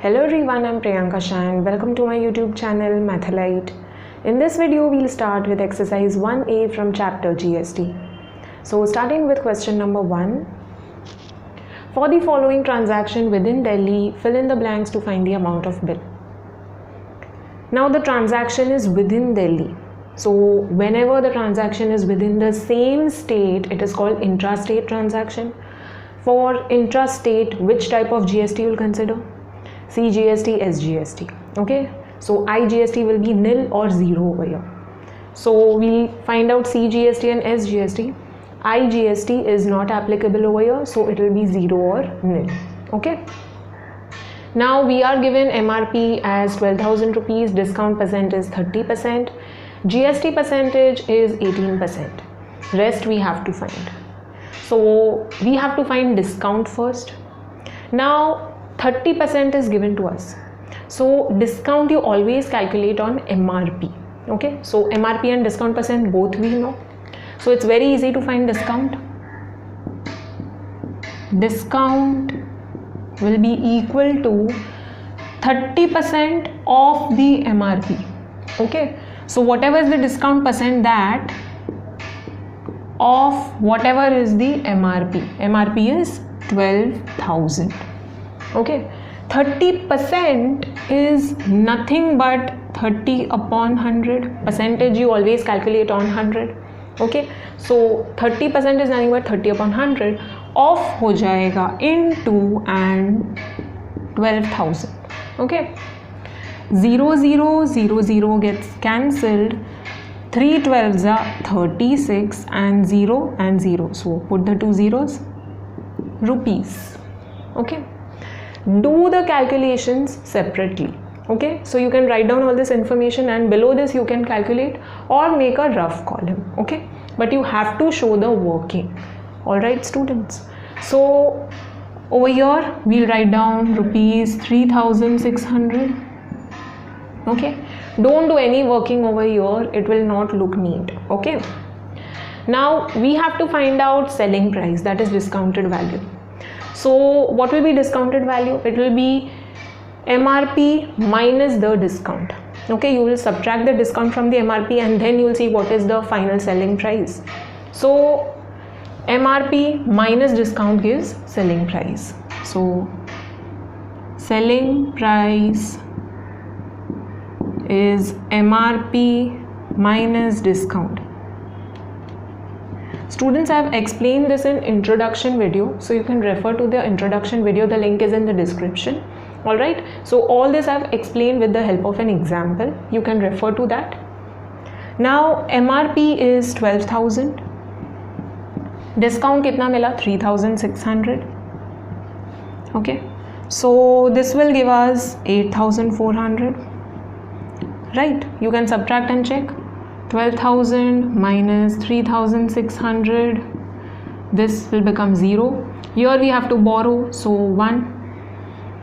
Hello everyone, I'm Priyanka Shah and welcome to my YouTube channel Mathalite. In this video, we'll start with exercise 1A from chapter GST. So starting with question number 1. For the following transaction within Delhi, fill in the blanks to find the amount of bill. Now the transaction is within Delhi. So whenever the transaction is within the same state, it is called intrastate transaction. For intrastate, which type of GST you will consider? CGST, SGST. Okay, so IGST will be nil or zero over here. So we'll find out CGST and SGST. IGST is not applicable over here, so it will be zero or nil. Okay. Now we are given MRP as 12,000 rupees, discount percent is 30%, GST percentage is 18%. Rest we have to find. So we have to find discount first. Now 30% is given to us. So discount you always calculate on MRP. Okay, so MRP and discount percent both we know. So it's very easy to find discount. Discount will be equal to 30% of the MRP. Okay, so whatever is the discount percent, that of whatever is the MRP. MRP is 12,000. Okay, 30% is nothing but 30 upon 100. Percentage you always calculate on 100. Okay, so 30% is nothing but 30 upon 100 of ho jayega into and 12,000. Okay, 0 0 0 0 gets cancelled. 3 12s are 36 and 0 and 0. So put the two zeros. Rupees. Okay. Do the calculations separately. Okay, so you can write down all this information and below this you can calculate or make a rough column. Okay, but you have to show the working. Alright students, so over here we'll write down rupees 3,600. Okay, don't do any working over here, it will not look neat. Okay, now we have to find out selling price, that is discounted value. So what will be discounted value? It will be MRP minus the discount. Okay, you will subtract the discount from the MRP and then you will see what is the final selling price. So MRP minus discount gives selling price. So selling price is MRP minus discount. Students, I have explained this in introduction video, so you can refer to the introduction video, the link is in the description. Alright, so all this I have explained with the help of an example, you can refer to that. Now MRP is 12,000, discount kitna mila? 3,600. Okay, so this will give us 8,400. Right, you can subtract and check. 12,000 minus 3,600, this will become 0. Here we have to borrow, so 1,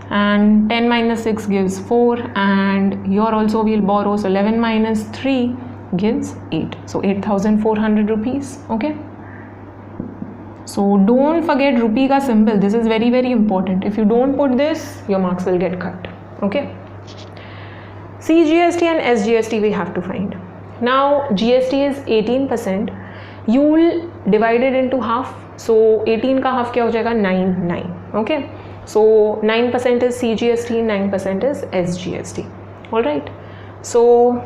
and 10 minus 6 gives 4, and here also we will borrow, so 11 minus 3 gives 8, so 8,400 rupees. Okay, so don't forget rupee ka symbol, this is very important. If you don't put this, your marks will get cut. Okay, CGST and SGST we have to find. Now GST is 18%, you will divide it into half, so 18 ka half kya ho jayega? 9. Okay, so 9% is CGST, 9% is SGST. Alright, so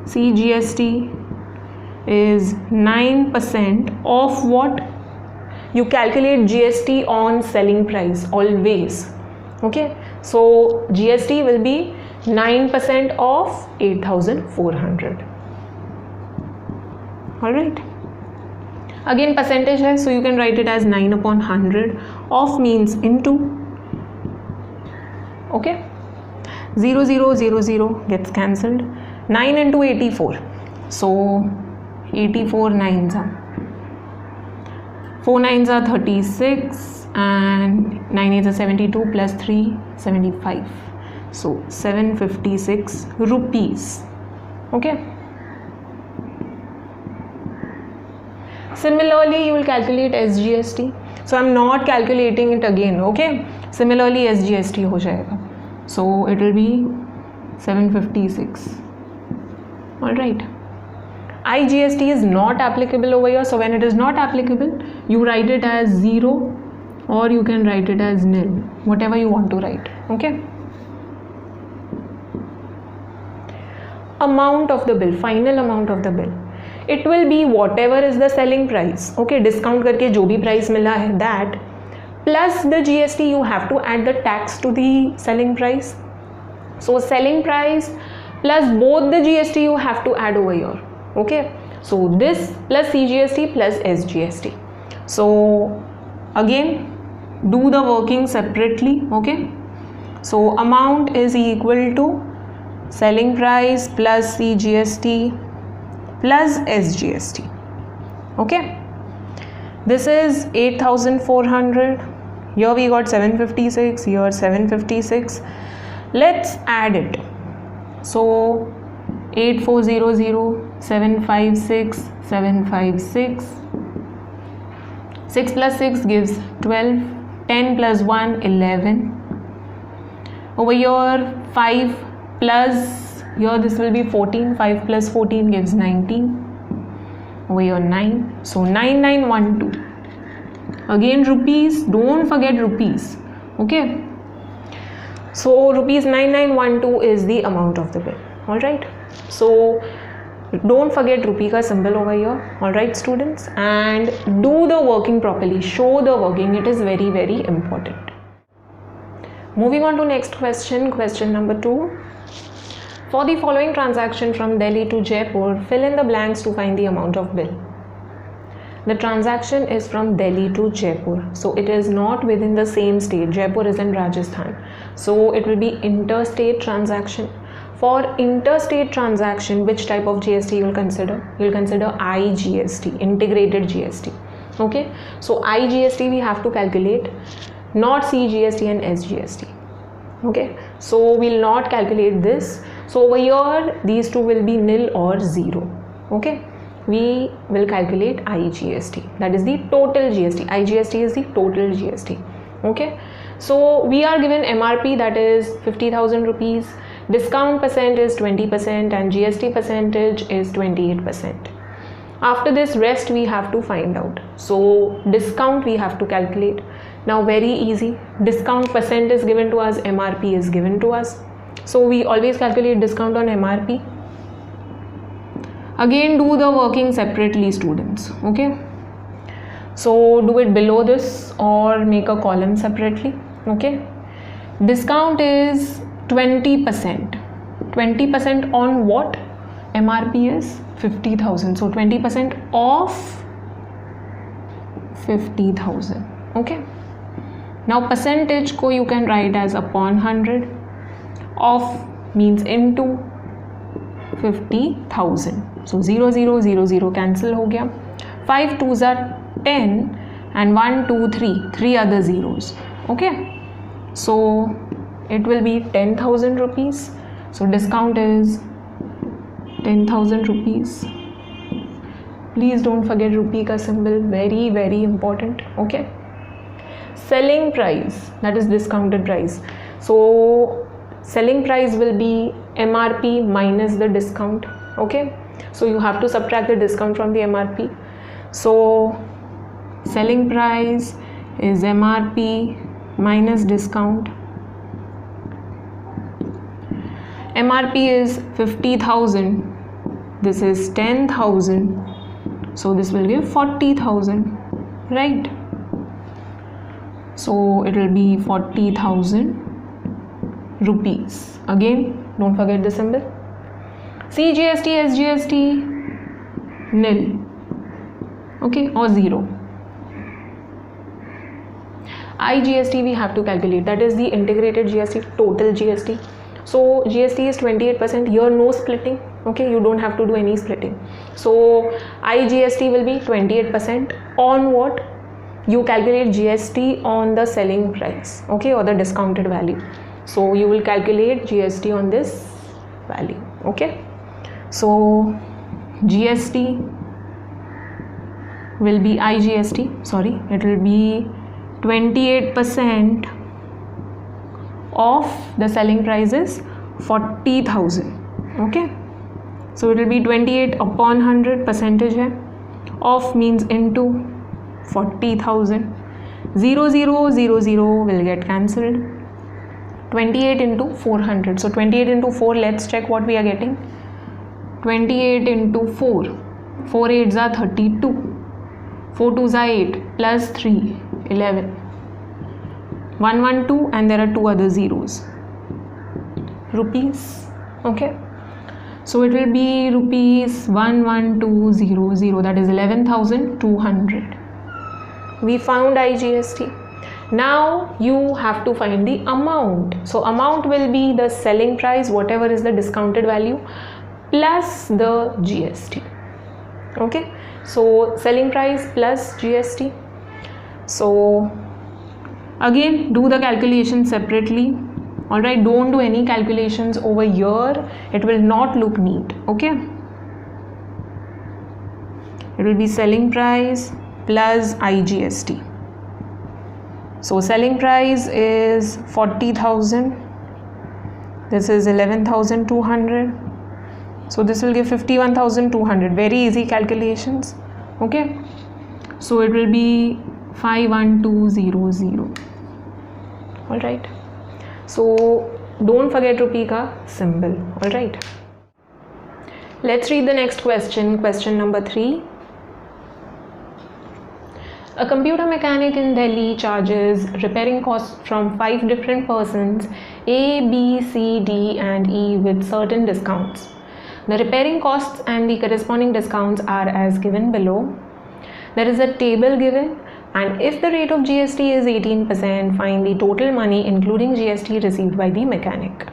CGST is 9% of what? You calculate GST on selling price always. Okay, so GST will be 9% of 8,400. Alright, again percentage hai, so you can write it as 9 upon 100. Of means into. Okay, 0 0 0 0 gets cancelled. 9 into 84, so 84 9s are 4 9s are 36 and 9 8s are 72 plus 3 75. So 756 rupees. Okay, similarly you will calculate SGST. So I'm not calculating it again. Okay, Similarly SGST हो जाएगा, so it will be 756. All right. IGST is not applicable over here, so when it is not applicable, you write it as 0 or you can write it as nil, whatever you want to write. Okay. Amount of the bill, final amount of the bill, it will be whatever is the selling price. Okay, discount करके जो भी price मिला है that plus the GST, you have to add the tax to the selling price. So selling price plus both the GST you have to add over here. Okay, so this plus CGST plus SGST. So again do the working separately. Okay, so amount is equal to selling price plus CGST plus SGST. Okay, this is 8,400. Here we got 756, here 756. Let's add it. So 8400, 756, 756. 6 plus 6 gives 12. 10 plus 1, 11. Over here 5 plus, here this will be 14. 5 plus 14 gives 19. Over here 9. So 9912. Again rupees, don't forget rupees. Okay. So rupees 9912 is the amount of the bill. Alright. So don't forget rupee ka symbol over here. Alright students, and do the working properly. Show the working. It is very, very important. Moving on to next question. Question number 2. For the following transaction from Delhi to Jaipur, fill in the blanks to find the amount of bill. The transaction is from Delhi to Jaipur, so it is not within the same state. Jaipur is in Rajasthan, so it will be interstate transaction. For interstate transaction, which type of GST you will consider? You will consider IGST, integrated GST. Okay, so IGST we have to calculate, not CGST and SGST. Okay, so we will not calculate this. So over here these two will be nil or 0. Okay, we will calculate IGST, that is the total GST. IGST is the total GST. Okay, so we are given MRP, that is 50,000 rupees, discount percent is 20% and GST percentage is 28%. After this rest we have to find out. So discount we have to calculate. Now very easy, discount percent is given to us, MRP is given to us, so we always calculate discount on MRP. Again do the working separately students. Okay, so do it below this or make a column separately. Okay, discount is 20%. 20% on what? MRP is 50,000, so 20% of 50,000. Okay, now percentage ko you can write as upon 100, of means into 50,000. So 0 0 0 0 cancel हो गया. 5 2s are 10 and 1 2 3 other zeros. Okay, so it will be 10,000 rupees. So discount is 10,000 rupees. Please don't forget rupee ka symbol, very, very important. Okay, selling price, that is discounted price. So selling price will be MRP minus the discount. Okay, so you have to subtract the discount from the MRP. So selling price is MRP minus discount. MRP is 50,000, this is 10,000, so this will give 40,000, right? So it will be 40,000 rupees. Again don't forget the symbol. CGST, SGST nil, okay, or 0. IGST we have to calculate, that is the integrated GST, total GST. So GST is 28%, here no splitting. Okay, you don't have to do any splitting. So IGST will be 28% on what? You calculate GST on the selling price, okay, or the discounted value. So you will calculate GST on this value. Okay, so GST will be IGST, sorry, it will be 28% of the selling price is 40,000. Okay, so it will be 28 upon 100, percentage है, of means into 40,000. 0 0 0 0 will get cancelled. 28 into 400, so 28 into 4, let's check what we are getting. 28 into 4, 4 8s are 32, 4 2s are 8, plus 3 11, 112, and there are 2 other zeros, rupees. Okay, so it will be rupees 11200, that is 11,200. we found IGST. Now you have to find the amount. So amount will be the selling price, whatever is the discounted value, plus the GST. Okay, so selling price plus GST. So again, do the calculation separately. All right, don't do any calculations over here, it will not look neat. Okay, it will be selling price plus IGST. So selling price is 40,000, this is 11,200, so this will give 51,200. very easy calculations. Okay, so it will be 51200. all right, so don't forget rupee ka symbol. all right, let's read the next question. Question number 3. A computer mechanic in Delhi charges repairing costs from 5 different persons A, B, C, D and E with certain discounts. The repairing costs and the corresponding discounts are as given below. There is a table given, and if the rate of GST is 18%, find the total money including GST received by the mechanic.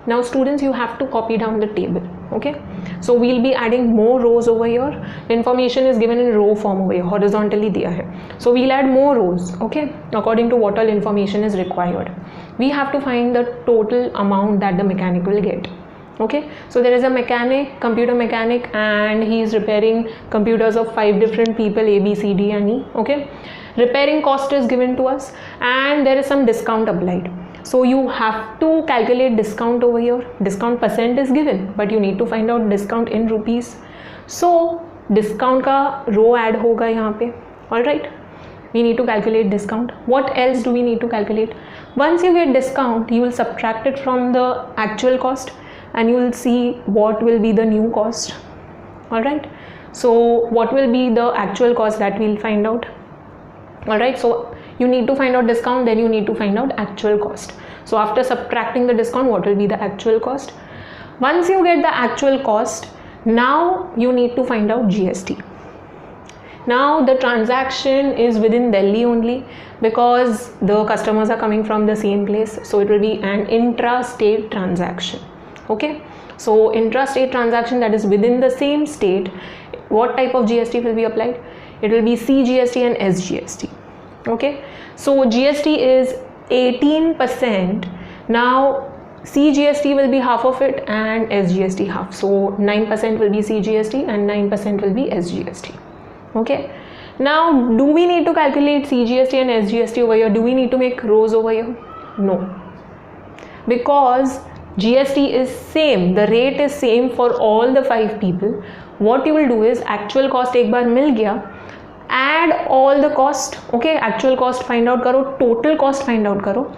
Now students, you have to copy down the table. Okay, so we'll be adding more rows over here. The information is given in row form over here, horizontally diya hai. So we'll add more rows, okay, according to what all information is required. We have to find the total amount that the mechanic will get. Okay, so there is a mechanic, computer mechanic, and he is repairing computers of 5 different people, A, B, C, D and E. Okay, repairing cost is given to us and there is some discount applied. So you have to calculate discount over here. Discount percent is given, but you need to find out discount in rupees. So discount ka row add hoga yahan pe. All right, we need to calculate discount. What else do we need to calculate? Once you get discount, you will subtract it from the actual cost and you will see what will be the new cost. All right, so what will be the actual cost, that we'll find out. All right, so you need to find out discount, then you need to find out actual cost. So after subtracting the discount, what will be the actual cost? Once you get the actual cost, now you need to find out GST. Now the transaction is within Delhi only because the customers are coming from the same place, so it will be an intra-state transaction. Okay, so intra-state transaction, that is within the same state. What type of GST will be applied? It will be CGST and SGST. Okay, so GST is 18%. Now CGST will be half of it and SGST half, so 9% will be CGST and 9% will be SGST. Okay, now do we need to calculate CGST and SGST over here? Do we need to make rows over here? No, because GST is same, the rate is same for all the 5 people. What you will do is actual cost एक बार मिल गया, add all the cost. Okay, actual cost find out karo, total cost find out karo,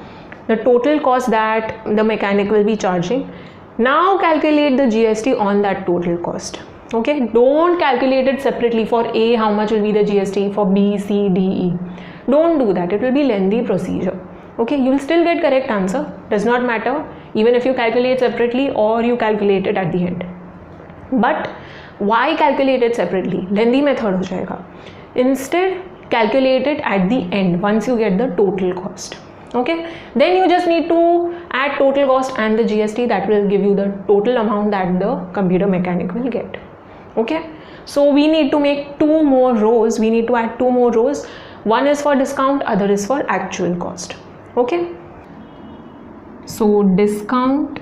the total cost that the mechanic will be charging. Now calculate the GST on that total cost. Okay, don't calculate it separately. For A, how much will be the GST, for B, C, D, E. Don't do that, it will be lengthy procedure. Okay, you will still get correct answer, does not matter even if you calculate separately or you calculate it at the end. But why calculate it separately? Lengthy method ho jayega. Instead, calculate it at the end once you get the total cost. Okay, then you just need to add total cost and the GST, that will give you the total amount that the computer mechanic will get. Okay, so we need to make 2 more rows, we need to add 2 more rows. One is for discount, other is for actual cost. Okay, so discount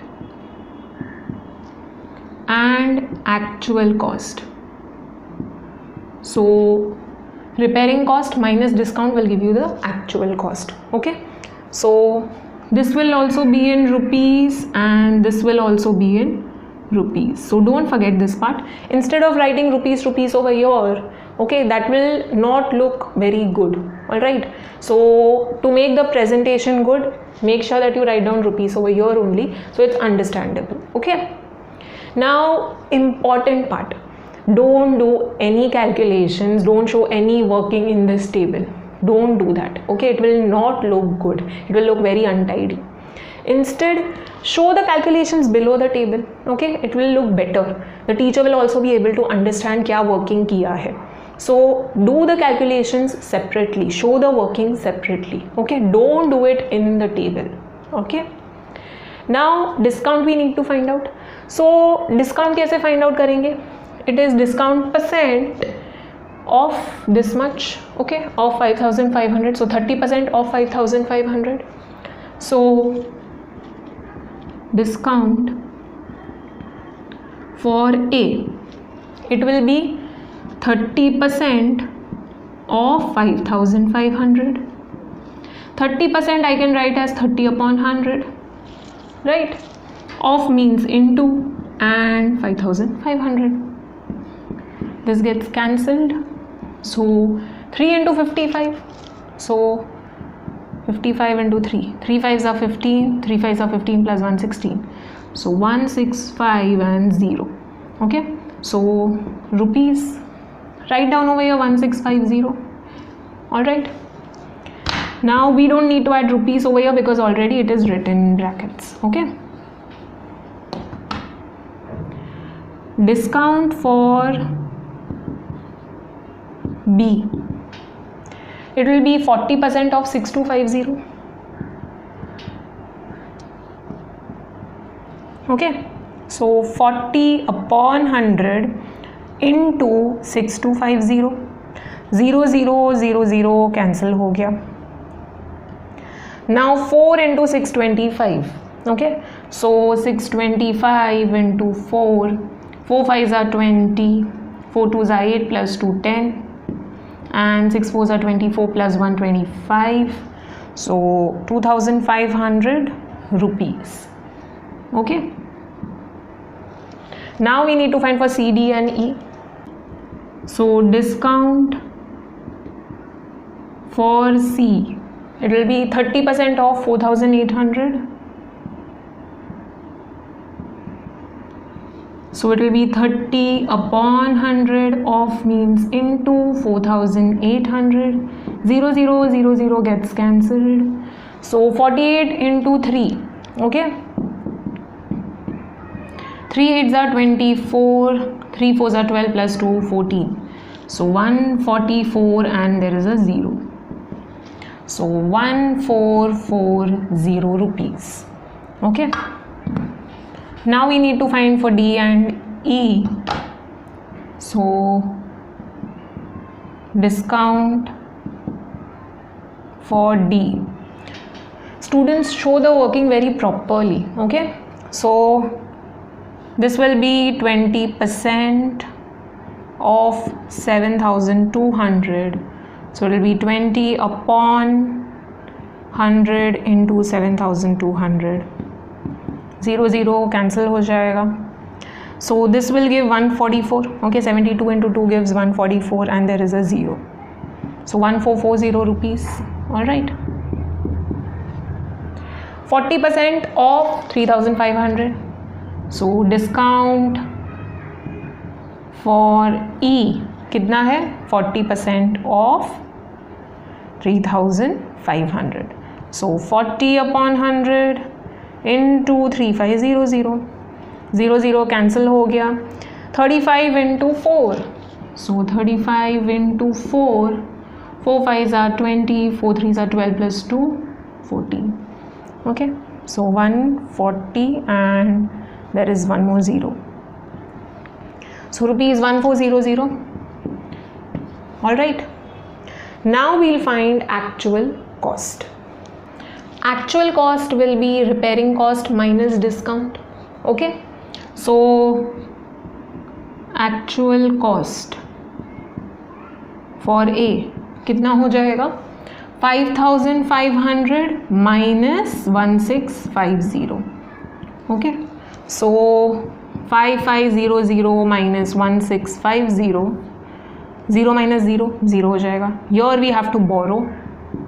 and actual cost. So repairing cost minus discount will give you the actual cost. Okay, so this will also be in rupees and this will also be in rupees, so don't forget this part. Instead of writing rupees over here, okay, that will not look very good. All right, so to make the presentation good, make sure that you write down rupees over here only, so it's understandable. Okay, now important part, don't do any calculations, don't show any working in this table, don't do that. Okay, it will not look good, it will look very untidy. Instead, show the calculations below the table. Okay, it will look better. The teacher will also be able to understand क्या working किया है. So do the calculations separately, show the working separately. Okay, don't do it in the table. Okay, now discount we need to find out. So discount कैसे find out करेंगे? It is discount percent of this much. Okay, of 5,500. So 30% of 5,500. So discount for A, it will be 30% of 5,500. 30% I can write as 30 upon 100, right? Of means into and 5,500. This gets cancelled. So 3 into 55. So 55 into 3. 3 5s are 15. 3 5s are 15 plus 1 16. So 165 and 0. Okay. So rupees. Write down over here 1650. Alright. Now we don't need to add rupees over here because already it is written in brackets. Okay. Discount for B. It will be 40% of 6250. Okay, so 40 upon 100 into 6250. 0 0 0 0 cancel हो गया. Now 4 into 625. Okay, so 625 into 4. 4 5s are 20. 4 2s are 8 plus 2 10. And 6 4s are 24 plus 125. So 2,500 rupees. Okay. Now we need to find for C, D and E. So discount for C, it will be 30% off 4,800. So it will be 30 upon 100 of means into 4,800. 0 0 0 0 gets cancelled. So 48 into 3. Okay. 3 8s are 24. 3 4s are 12 plus 2 14. So 144 and there is a 0. So 1440 rupees. Okay. Now we need to find for D and E. So discount for D. Students, show the working very properly. Okay. So this will be 20% of 7,200. So it will be 20 upon 100 into 7,200. 0 0 cancel हो जाएगा. So this will give 144. Okay, 72 into 2 gives 144 and there is a 0. So 1440 rupees. Alright. 40% of 3,500. So discount for E कितना है? 40% of 3,500. So 40 upon 100 into 3500. 0 0 cancel हो गया. 35 into 4. So 35 into 4. 4 5s are 20. 4 3s are 12 plus 2 14. Okay. So 140 and there is one more 0. So rupees 1400. Alright. Now we'll find actual cost. Actual cost will be repairing cost minus discount. Okay. So actual cost for a कितना हो जाएगा 5500 minus 1650. Okay, सो 5500 minus 1650, 0 minus 0, 0 हो जाएगा. Here we have to borrow,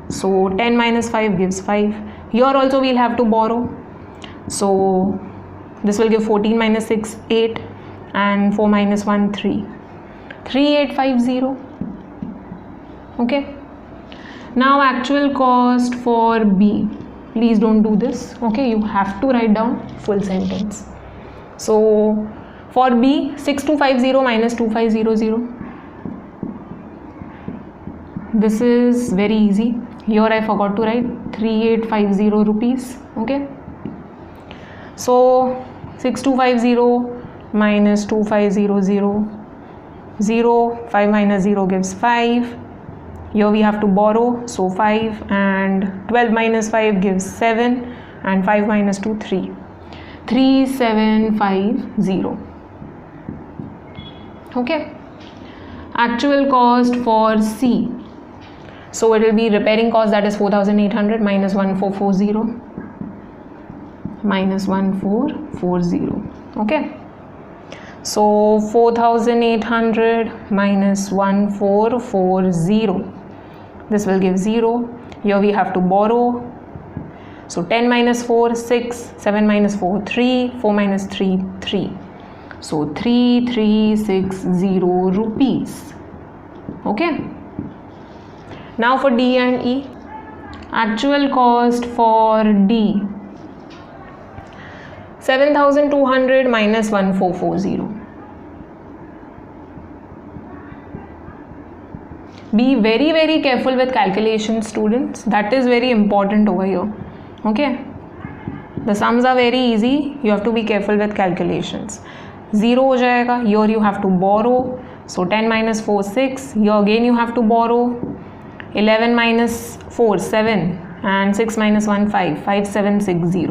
so 10 minus 5 gives 5. Here also we'll have to borrow, so this will give 14 minus 6, 8, and 4 minus 1, 3. 3850. Okay. Now actual cost for B. Please don't do this. Okay, you have to write down full sentence. So for B, 6250 minus 2500. This is very easy. Here I forgot to write 3850 rupees. Okay, so 6250 minus 2500, 0, 5 minus 0 gives 5. Here we have to borrow, so 5, and 12 minus 5 gives 7, and 5 minus 2, 3. 3750. Okay, actual cost for C. So it will be repairing cost, that is 4800 minus 1440 minus 1440. Okay, so 4800 minus 1440, this will give 0. Here we have to borrow, so 10 minus 4, 6, 7 minus 4, 3, 4 minus 3, 3. So 3360 rupees. Okay. Now for D and E, actual cost for D, 7200 minus 1440. Be very very careful with calculation, students. That is very important over here. Okay, the sums are very easy, you have to be careful with calculations. 0 हो जाएगा. Here you have to borrow, so 10 minus 4, 6. Here again you have to borrow. 11 minus 4, 7, and 6 minus 1, 5, 5760.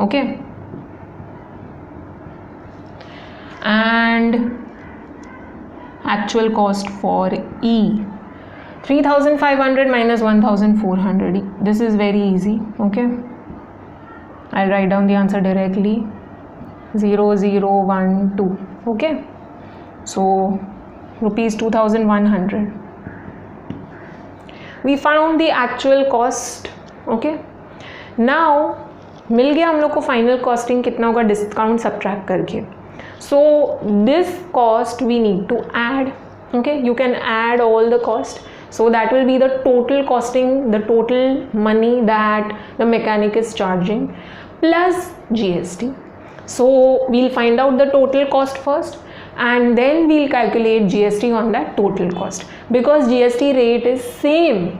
Okay, and actual cost for E, 3500 minus 1400. This is very easy. Okay, I'll write down the answer directly. 0012. Okay, so rupees 2100. We found the actual cost. Okay, now मिल गया हम लोग को final costing कितना होगा discount subtract करके. So this cost we need to add. Okay, you can add all the cost, so that will be the total costing, the total money that the mechanic is charging plus GST. So we'll find out the total cost first, and then we'll calculate GST on that total cost, because GST rate is same.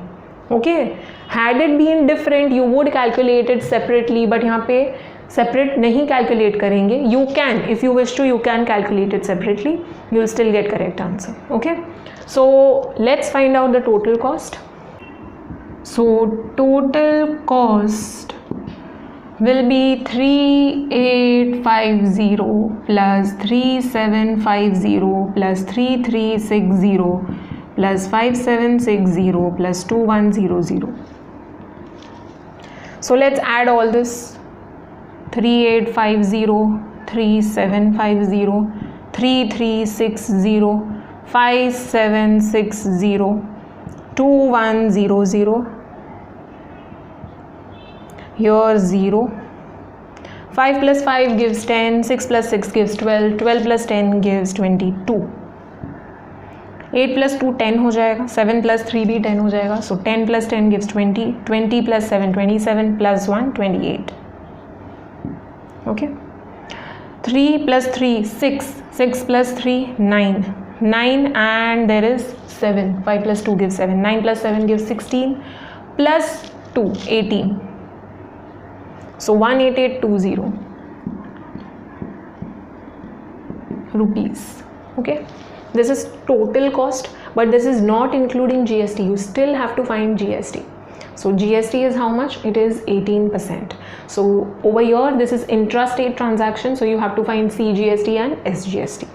Okay, had it been different you would calculate it separately, but यहाँ पे separate नहीं calculate करेंगे. You can, if you wish to, you can calculate it separately, you will still get correct answer. Okay, so let's find out the total cost. So total cost will be 3850 plus 3750 plus 3360 plus 5760 plus 2100. So let's add all this. 3850, 3750, 3360, 5760, 2100. Here 0. 5 plus 5 gives 10, 6 plus 6 gives 12, 12 plus 10 gives 22. 8 plus 2 10 हो जाएगा, 7 plus 3 भी 10 हो जाएगा, so 10 plus 10 gives 20, 20 plus 7 27 plus 1 28. Okay, 3 plus 3 6, 6 plus 3 9, 9 and there is 7, 5 plus 2 gives 7, 9 plus 7 gives 16 plus 2 18. So 18820 rupees. Okay, this is total cost, but this is not including GST. You still have to find GST. So GST is how much? It is 18%. So over here this is intrastate transaction, so you have to find CGST and SGST.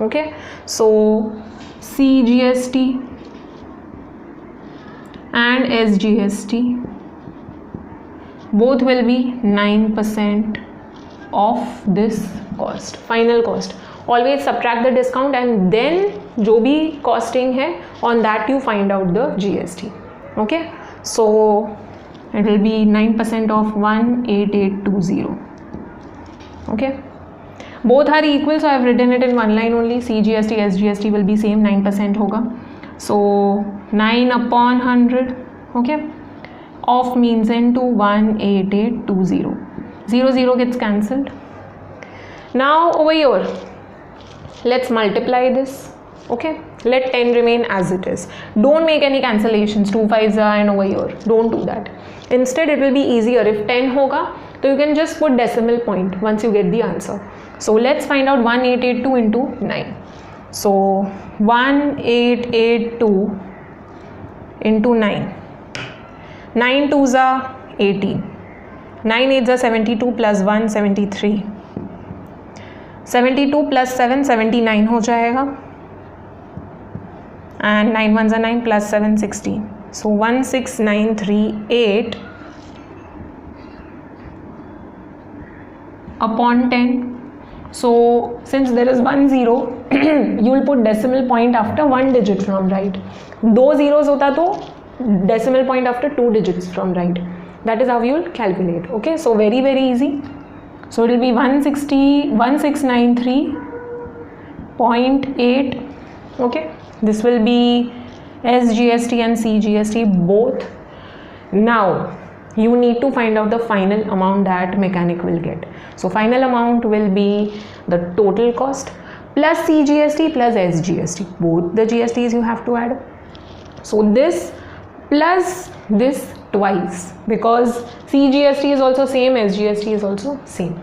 Okay, so CGST and SGST, both will be 9% of this cost, final cost. Always subtract the discount and then जो भी costing है on that you find out the GST. Okay, so it will be 9% of 18820. Okay, both are equal, so I have written it in one line only. CGST SGST will be same, 9% होगा. So 9 upon 100. Okay, of means into 18820. 0 0 gets cancelled. Now over here, let's multiply this. Okay, let 10 remain as it is. Don't make any cancellations, 2 5s are and over here, don't do that. Instead it will be easier if 10 hoga, so you can just put decimal point once you get the answer. So let's find out 1882 into 9. So 1882 into 9. 9 2s are 18. 9 8s are 72 plus 1 73. 72 plus 7 79 हो जाएगा. And 9 1s are 9 plus 7 16. So 16938 upon 10. So since there is 1 0, you will put decimal point after 1 digit from right. 2 zeros होता तो decimal point after 2 digits from right. That is how you will calculate. Okay, so very easy. So it will be 1693.8. Okay, this will be SGST and CGST both. Now you need to find out the final amount that mechanic will get. So final amount will be the total cost plus CGST plus SGST. Both the GSTs you have to add. So this plus this twice, because CGST is also same, SGST is also same.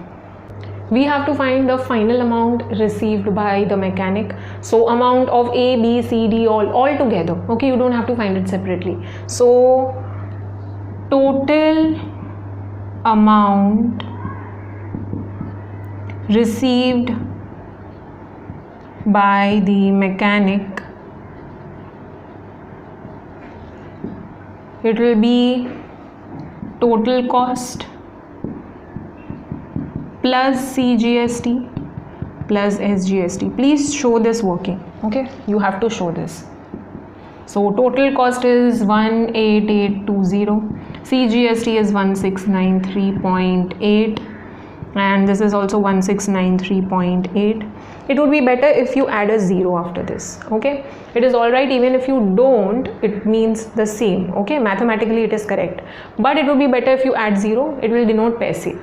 We have to find the final amount received by the mechanic. So amount of A, B, C, D all together. Okay, you don't have to find it separately. So total amount received by the mechanic, it will be total cost plus CGST plus SGST. Please show this working. Okay, you have to show this. So total cost is 18820, CGST is 1693.8, and this is also 1693.8. It would be better if you add a 0 after this. Okay, it is all right even if you don't, it means the same. Okay, mathematically it is correct, but it would be better if you add 0, it will denote paise.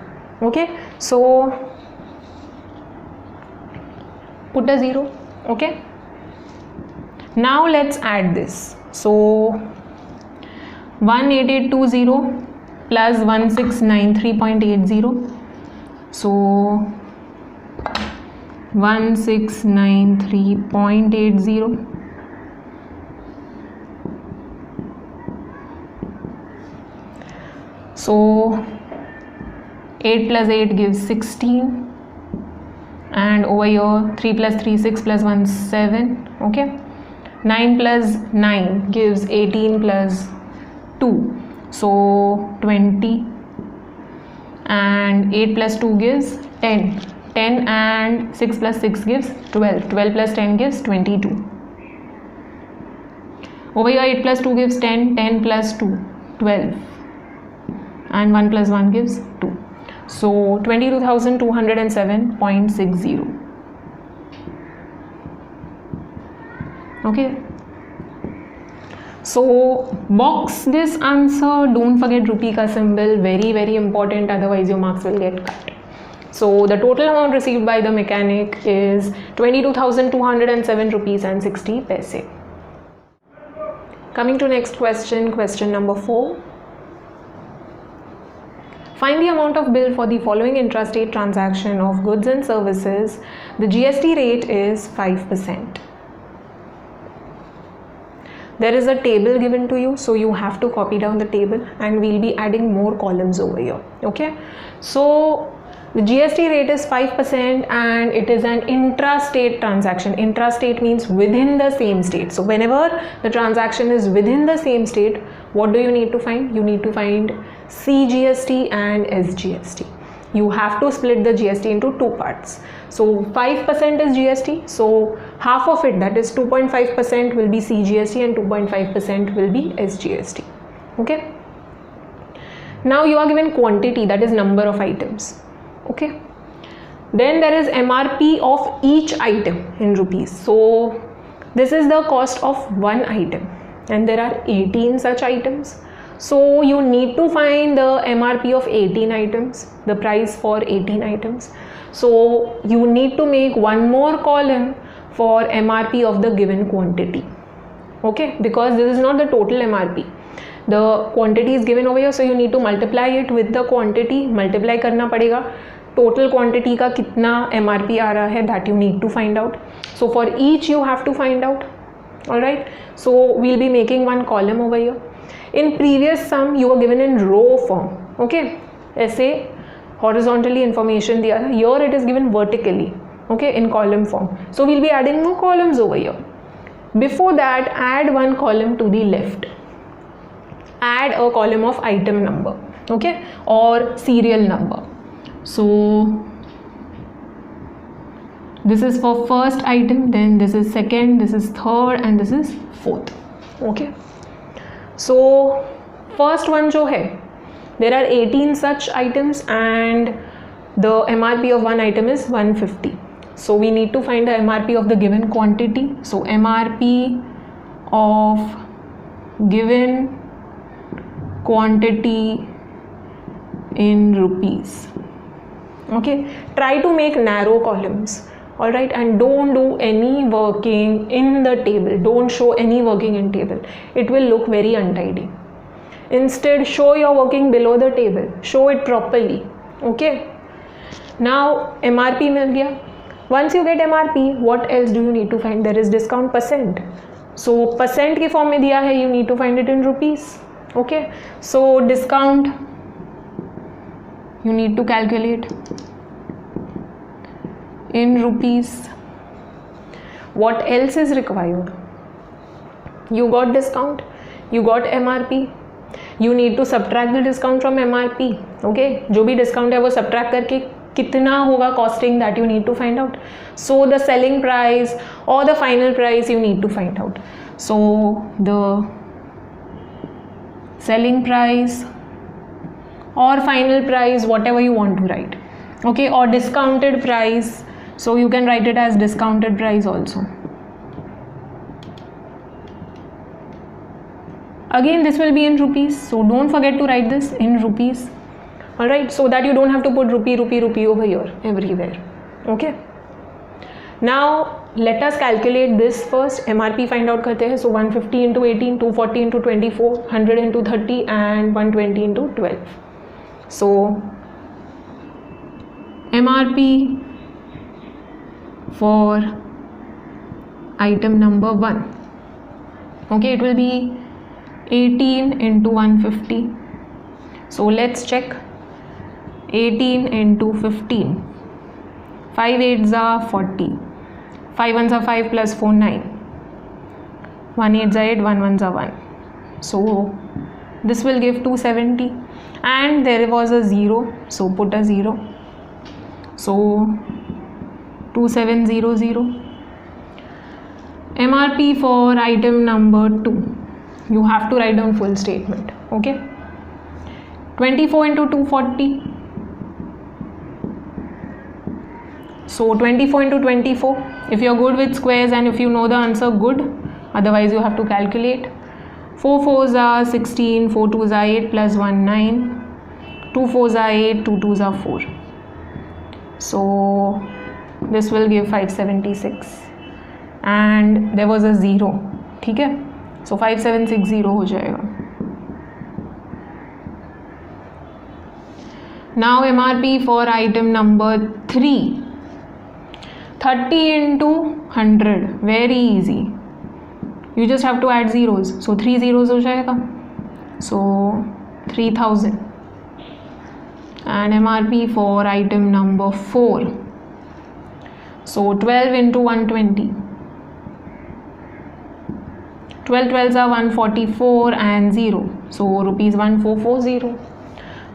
Okay, so put a 0. Okay, now let's add this. So 18820 plus 1693.80. So 1693.80. So 8 plus 8 gives 16, and over here 3 plus 3 6 plus 1 7. Okay, 9 plus 9 gives 18 plus 2, so 20, and 8 plus 2 gives 10. 10 and 6 plus 6 gives 12. 12 plus 10 gives 22. Over here 8 plus 2 gives 10. 10 plus 2 12, and 1 plus 1 gives 2. So 22,207.60. Okay, so box this answer. Don't forget rupee ka symbol, very important, otherwise your marks will get cut. So the total amount received by the mechanic is 22,207 rupees and 60 paise. Coming to next question, question number 4. Find the amount of bill for the following intrastate transaction of goods and services. The GST rate is 5%. There is a table given to you, so you have to copy down the table, and we'll be adding more columns over here. Okay, so The GST rate is 5% and it is an intra-state transaction. Intra-state means within the same state. So whenever the transaction is within the same state, what do you need to find? You need to find CGST and SGST. You have to split the GST into two parts. So 5% is GST. So half of it, that is 2.5%, will be CGST and 2.5% will be SGST. Okay. Now you are given quantity, that is number of items. Okay, then there is MRP of each item in rupees. So this is the cost of one item and there are 18 such items. So you need to find the MRP of 18 items, the price for 18 items. So you need to make one more column for MRP of the given quantity. Okay, because this is not the total MRP. The quantity is given over here, so you need to multiply it with the quantity. Multiply करना पड़ेगा. Total quantity का कितना MRP आ रहा है, that you need to find out. So for each you have to find out. Alright. So we'll be making one column over here. In previous sum you were given in row form. Okay. ऐसे horizontally information दिया था. Here it is given vertically. Okay, in column form. So we'll be adding more columns over here. Before that, add one column to the left. Add a column of item number, okay, or serial number. So this is for first item, then this is second, this is third and this is fourth. Okay, so first one जो है, there are 18 such items and the MRP of one item is 150. So we need to find the MRP of the given quantity. So MRP of given quantity in rupees. Okay, try to make narrow columns. All right, and don't do any working in the table. Don't show any working in table. It will look very untidy. Instead, show your working below the table. Show it properly. Okay, now MRP मिल गया. Once you get MRP, what else do you need to find? There is discount percent. So percent के form में दिया है, you need to find it in rupees. Okay, so discount you need to calculate in rupees. What else is required? You got discount, you got MRP, you need to subtract the discount from MRP. Okay, जो भी discount है वो subtract करके कितना होगा costing, that you need to find out. So the selling price or the final price you need to find out. So the selling price or final price, whatever you want to write. Okay, or discounted price, so you can write it as discounted price also. Again, this will be in rupees, so don't forget to write this in rupees. Alright, so that you don't have to put rupee over here everywhere. Okay, now let us calculate this first. MRP find out करते हैं. So 150 into 18, 240 into 24, 100 into 30 and 120 into 12. So MRP for item number 1. Okay, it will be 18 into 150. So let's check. 18 into 15. 5 8s are 40. 5 1s are 5 plus 4 9. 1 8s are 8, 1 1s are 1. So this will give 270 and there was a 0, so put a 0. So 2700. MRP for item number 2. You have to write down full statement. Okay, 24 into 240. So 24 into 24. If you are good with squares and if you know the answer, good. Otherwise you have to calculate. 4 4s are 16, 4 2s are 8 plus 1 9, 2 4s are 8, 2 2s are 4. So this will give 576 and there was a 0. ठीक है, so 5760 हो जाएगा. Now MRP for item number 3. 30 into 100, very easy. You just have to add zeros. So 3 zeros हो जाएगा. So 3000 and MRP for item number 4. So 12 into 120. 12 12s are 144 and 0. So rupees 1440.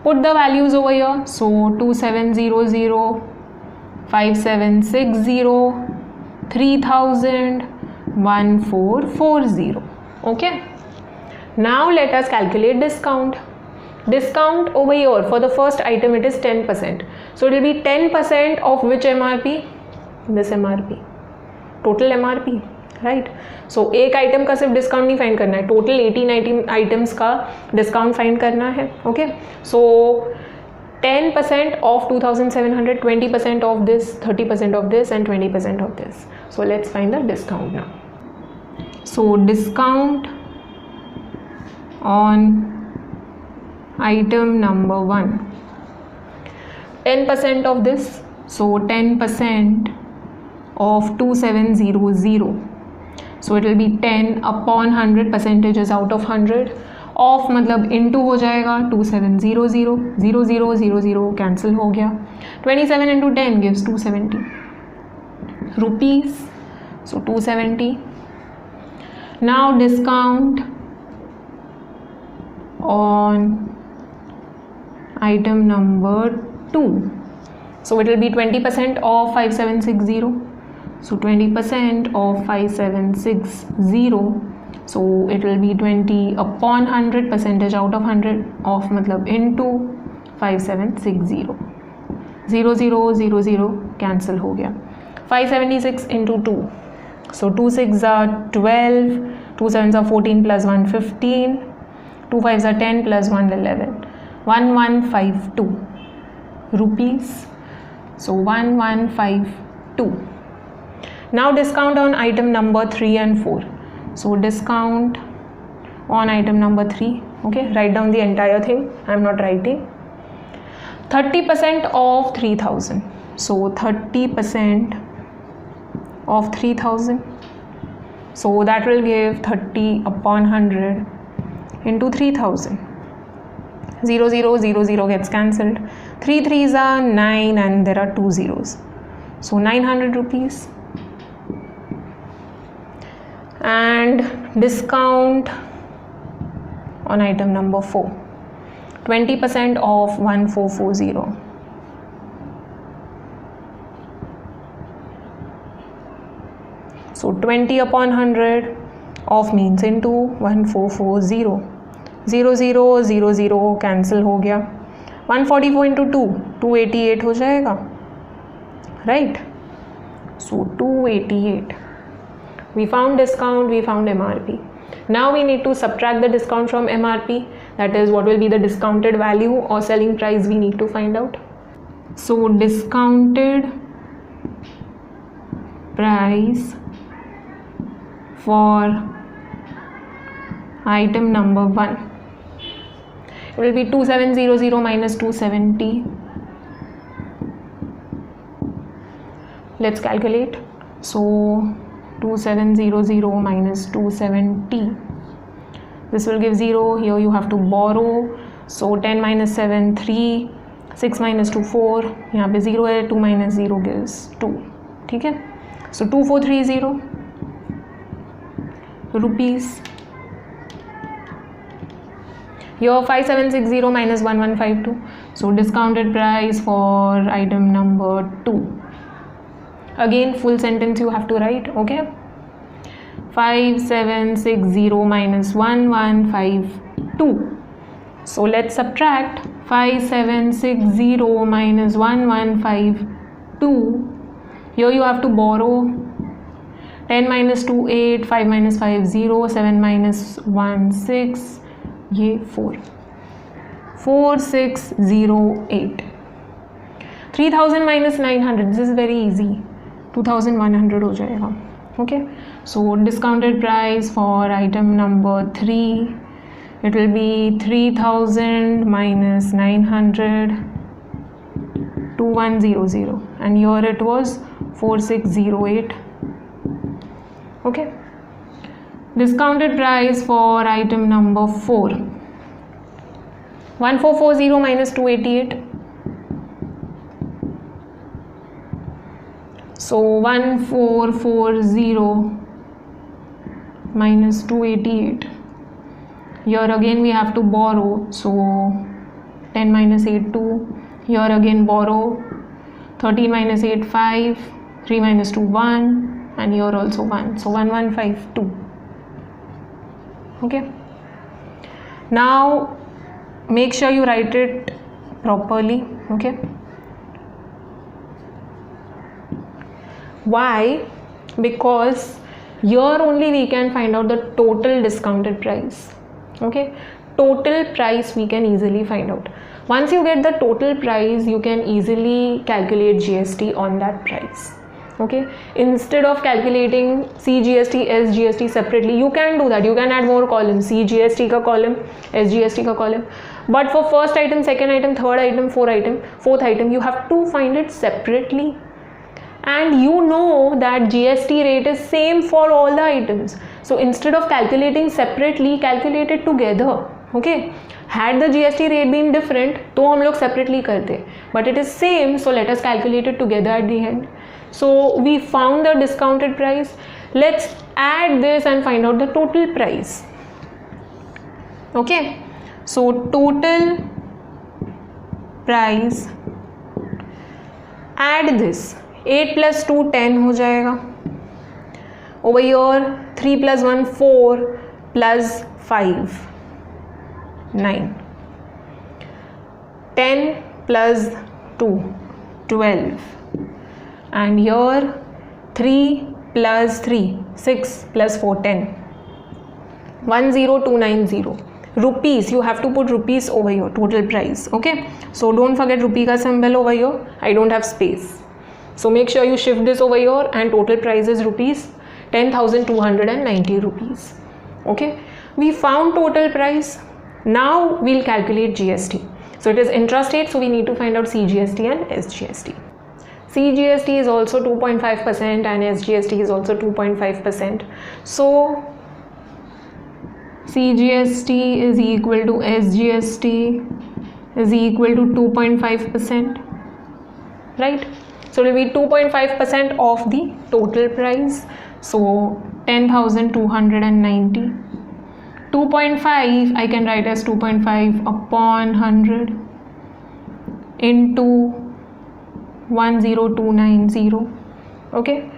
Put the values over here. So 2700, 5760, 3000, 1440. Okay. Now let us calculate discount. Discount over here for the first item, it is 10%. So it will be 10% of which MRP? This MRP. Total MRP. Right. So एक item का सिर्फ discount नहीं find करना है, total 18 items का discount find करना है. Okay. So 10% off 2700, 20% off this, 30% off this and 20% off this. So let's find the discount now. So discount on item number 1, 10% of this, so 10% of 2700, so it will be 10 upon 100, percentage is out of 100, of मतलब into हो जाएगा 2700, 0 0 0 0 cancel हो गया. 27 into 10 gives 270 rupees, so 270. now discount on item number 2, so it will be 20% of 5760, so 20% of 5760, so it will be 20 upon 100, percentage out of 100, of matlab into 5760, 0 0 0 0 cancel ho gaya. 576 into 2, so 2 6s are 12, 2 7s are 14 plus 1 15, 2 5s are 10 plus 1 11, 1152 rupees, so 1152. now discount on item number 3 and 4, so discount on item number 3. okay, write down the entire thing, I am not writing. 30% of 3000, so 30% of 3000, so that will give 30 upon 100 into 3000. 0 0 0 0 gets cancelled. 3 3s are 9 and there are 2 zeros, so 900 rupees. and discount on item number 4, 20% of 1440, so 20 upon 100 of means into 1440, 0 0 0 0 cancel हो गया. 144 into 2, 288 हो जाएगा, right. So 288. we found discount, we found MRP. now we need to subtract the discount from MRP, that is what will be the discounted value or selling price we need to find out. so discounted price for item number 1, it will be 2700 minus 270. let's calculate. so 2700 minus 270, this will give 0. here you have to borrow, so 10 minus 7 3, 6 minus 2 4, यहाँ पे 0 है, 2 minus 0 gives 2. ठीक है. so 2430 rupees. here 5760 minus 1152, so discounted price for item number 2. again full sentence you have to write. okay. 5760 minus 1152, so let's subtract. 5760 minus 1152, here you have to borrow. 10 minus 2 8, 5 minus 5 0, 7 minus 1 6, ये 4, 4608. 3000 minus 900, this is very easy, 2100 हो जाएगा. okay, so discounted price for item number 3, it will be 3000 minus 900, 2100, and here it was 4608. okay. discounted price for item number 4, 1440 minus 288, So 1440 minus 288. Here again we have to borrow, so 10 minus 8 2. Here again borrow, 13 minus 8 5, 3 minus 2 1, and here also 1. So 1152. Okay. Now make sure you write it properly. Okay. Why? Because here only we can find out the total discounted price. Okay, total price we can easily find out. Once you get the total price, you can easily calculate GST on that price. Okay, instead of calculating CGST, SGST separately, you can do that. You can add more columns, CGST ka column, SGST ka column. But for first item, second item, third item, fourth item, you have to find it separately. And you know that GST rate is same for all the items. So instead of calculating separately, calculate it together. Okay. Had the GST rate been different, तो हम लोग separately करते. But it is same, so let us calculate it together at the end. So we found the discounted price. Let's add this and find out the total price. Okay. So total price. Add this. 8 plus 2 10 हो जाएगा. Over here 3 plus 1 4 plus 5 9. 10 plus 2 12. And here 3 plus 3 6 plus 4 10. 10290. Rupees, you have to put rupees over here, total price. Okay, so don't forget rupee ka symbol over here. I don't have space. So make sure you shift this over here, and total price is rupees 10,290 rupees. Okay, we found total price. Now we'll calculate GST. So it is interest rate, so we need to find out CGST and SGST. CGST is also 2.5% and SGST is also 2.5%. So CGST is equal to SGST is equal to 2.5%, right? So it will be 2.5% of the total price. So 10,290. 2.5 I can write as 2.5 upon 100 into 10290. Okay.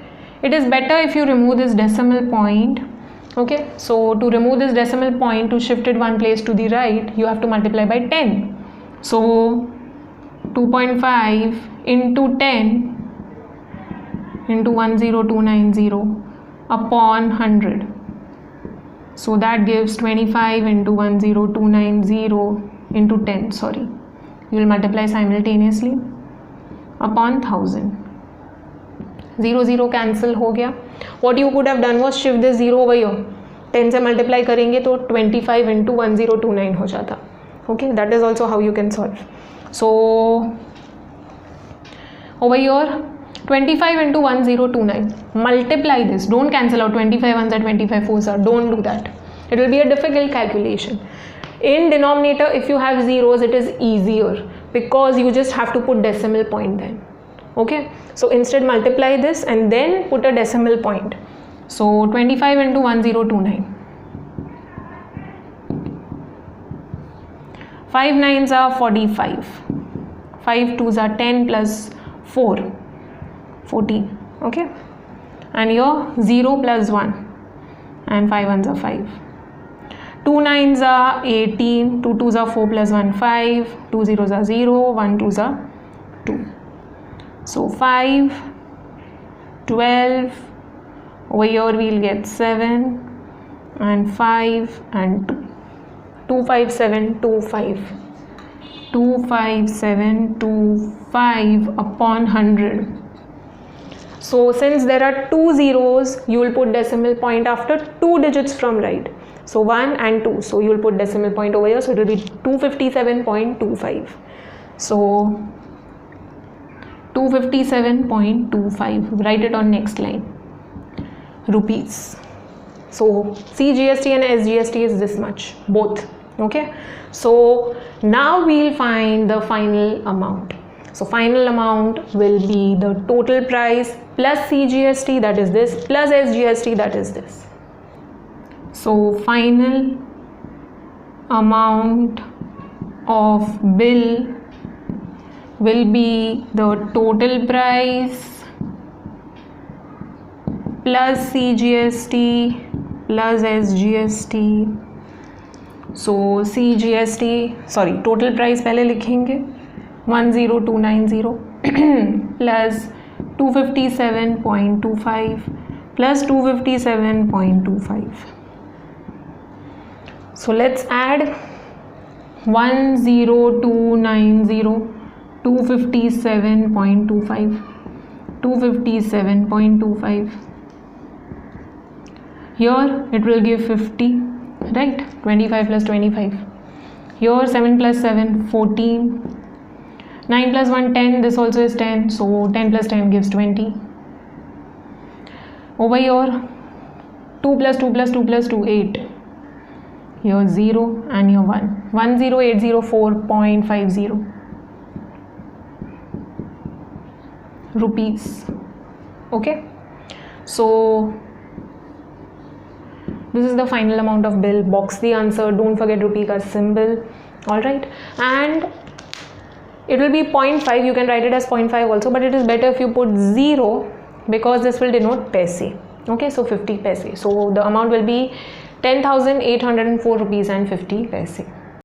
It is better if you remove this decimal point. Okay. So to remove this decimal point, to shift it one place to the right, you have to multiply by 10. So 2.5 into 10 into 10290 upon 100. So that gives 25 into 10290 into 10. Sorry, you will multiply simultaneously upon 1000. 0 0 cancel हो गया. What you could have done was shift this 0 over here. 10 से multiply करेंगे तो 25 into 1029 हो जाता. Okay, that is also how you can solve. So over here 25 into 1029, multiply this, don't cancel out 25 ones are 25 fours are, don't do that, it will be a difficult calculation. In denominator, if you have zeros, it is easier because you just have to put decimal point then. Okay, so instead multiply this and then put a decimal point. So 25 into 1029, 5 9s are 45, 5 2s are 10 plus 4 14. Okay, and here 0 plus 1 and 5 1s are 5, 2 9s are 18, 2 2s are 4 plus 1 5, 2 0s are 0, 1 2s are 2. So 5 12, over here we'll get 7 and 5 and 2. 25725, 25725 upon 100. So since there are two zeros, you will put decimal point after two digits from right. So 1 and 2. So you will put decimal point over here. So it will be 257.25. So 257.25. Write it on next line. Rupees. So CGST and SGST is this much, both. Okay. So now we'll find the final amount. So final amount will be the total price plus CGST, that is this, plus SGST, that is this. So final amount of bill will be the total price plus CGST plus SGST. So CGST, sorry, total price पहले लिखेंगे 10290 plus 257.25 plus 257.25. So let's add 10290, 257.25, 257.25. Here it will give 50, right? 25 plus 25. Here 7 plus 7, 14. 9 plus 1, 10. This also is 10. So 10 plus 10 gives 20. Over here 2 plus 2 plus 2 plus 2, 8. Here 0 and here 1. 10804.50 rupees. Okay. So this is the final amount of bill. Box the answer. Don't forget rupee ka symbol. Alright. And it will be 0.5. You can write it as 0.5 also, but it is better if you put 0 because this will denote paise. Okay, so 50 paise. So the amount will be 10,804 rupees and 50 paise.